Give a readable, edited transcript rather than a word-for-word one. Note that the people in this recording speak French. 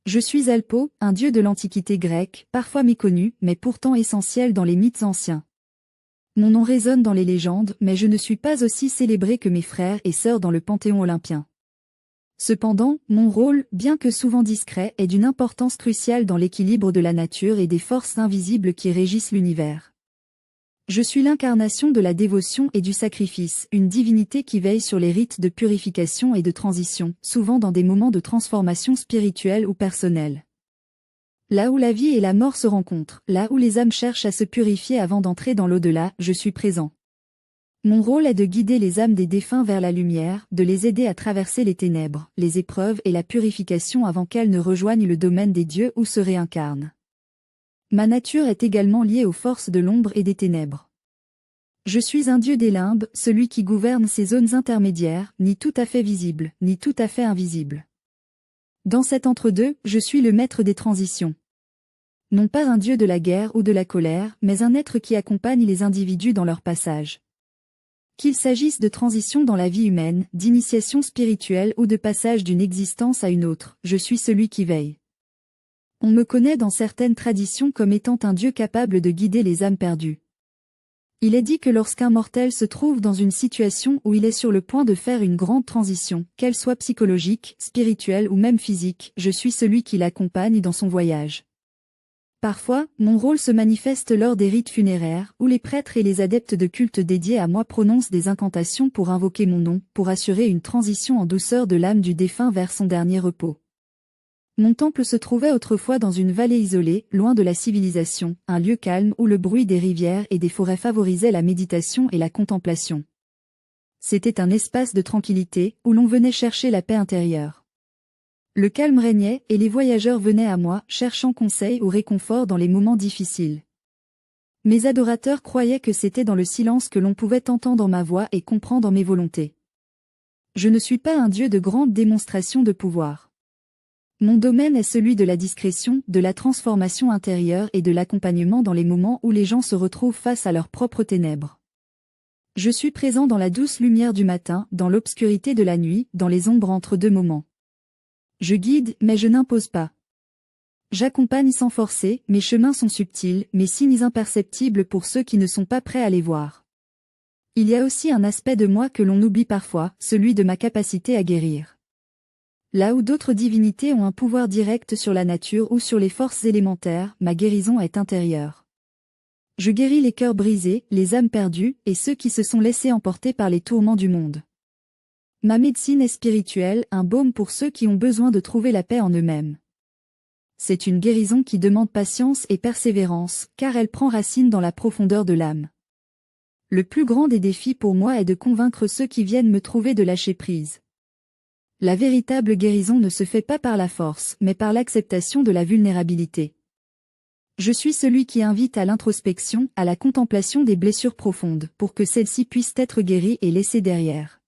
Je suis Alpo, un dieu de l'Antiquité grecque, parfois méconnu, mais pourtant essentiel dans les mythes anciens. Mon nom résonne dans les légendes, mais je ne suis pas aussi célébré que mes frères et sœurs dans le panthéon olympien. Cependant, mon rôle, bien que souvent discret, est d'une importance cruciale dans l'équilibre de la nature et des forces invisibles qui régissent l'univers. Je suis l'incarnation de la dévotion et du sacrifice, une divinité qui veille sur les rites de purification et de transition, souvent dans des moments de transformation spirituelle ou personnelle. Là où la vie et la mort se rencontrent, là où les âmes cherchent à se purifier avant d'entrer dans l'au-delà, je suis présent. Mon rôle est de guider les âmes des défunts vers la lumière, de les aider à traverser les ténèbres, les épreuves et la purification avant qu'elles ne rejoignent le domaine des dieux ou se réincarnent. Ma nature est également liée aux forces de l'ombre et des ténèbres. Je suis un dieu des limbes, celui qui gouverne ces zones intermédiaires, ni tout à fait visibles, ni tout à fait invisibles. Dans cet entre-deux, je suis le maître des transitions. Non pas un dieu de la guerre ou de la colère, mais un être qui accompagne les individus dans leur passage. Qu'il s'agisse de transition dans la vie humaine, d'initiation spirituelle ou de passage d'une existence à une autre, je suis celui qui veille. On me connaît dans certaines traditions comme étant un dieu capable de guider les âmes perdues. Il est dit que lorsqu'un mortel se trouve dans une situation où il est sur le point de faire une grande transition, qu'elle soit psychologique, spirituelle ou même physique, je suis celui qui l'accompagne dans son voyage. Parfois, mon rôle se manifeste lors des rites funéraires, où les prêtres et les adeptes de culte dédiés à moi prononcent des incantations pour invoquer mon nom, pour assurer une transition en douceur de l'âme du défunt vers son dernier repos. Mon temple se trouvait autrefois dans une vallée isolée, loin de la civilisation, un lieu calme où le bruit des rivières et des forêts favorisait la méditation et la contemplation. C'était un espace de tranquillité, où l'on venait chercher la paix intérieure. Le calme régnait, et les voyageurs venaient à moi, cherchant conseil ou réconfort dans les moments difficiles. Mes adorateurs croyaient que c'était dans le silence que l'on pouvait entendre ma voix et comprendre mes volontés. Je ne suis pas un dieu de grande démonstration de pouvoir. Mon domaine est celui de la discrétion, de la transformation intérieure et de l'accompagnement dans les moments où les gens se retrouvent face à leurs propres ténèbres. Je suis présent dans la douce lumière du matin, dans l'obscurité de la nuit, dans les ombres entre deux moments. Je guide, mais je n'impose pas. J'accompagne sans forcer, mes chemins sont subtils, mes signes imperceptibles pour ceux qui ne sont pas prêts à les voir. Il y a aussi un aspect de moi que l'on oublie parfois, celui de ma capacité à guérir. Là où d'autres divinités ont un pouvoir direct sur la nature ou sur les forces élémentaires, ma guérison est intérieure. Je guéris les cœurs brisés, les âmes perdues, et ceux qui se sont laissés emporter par les tourments du monde. Ma médecine est spirituelle, un baume pour ceux qui ont besoin de trouver la paix en eux-mêmes. C'est une guérison qui demande patience et persévérance, car elle prend racine dans la profondeur de l'âme. Le plus grand des défis pour moi est de convaincre ceux qui viennent me trouver de lâcher prise. La véritable guérison ne se fait pas par la force, mais par l'acceptation de la vulnérabilité. Je suis celui qui invite à l'introspection, à la contemplation des blessures profondes, pour que celles-ci puissent être guéries et laissées derrière.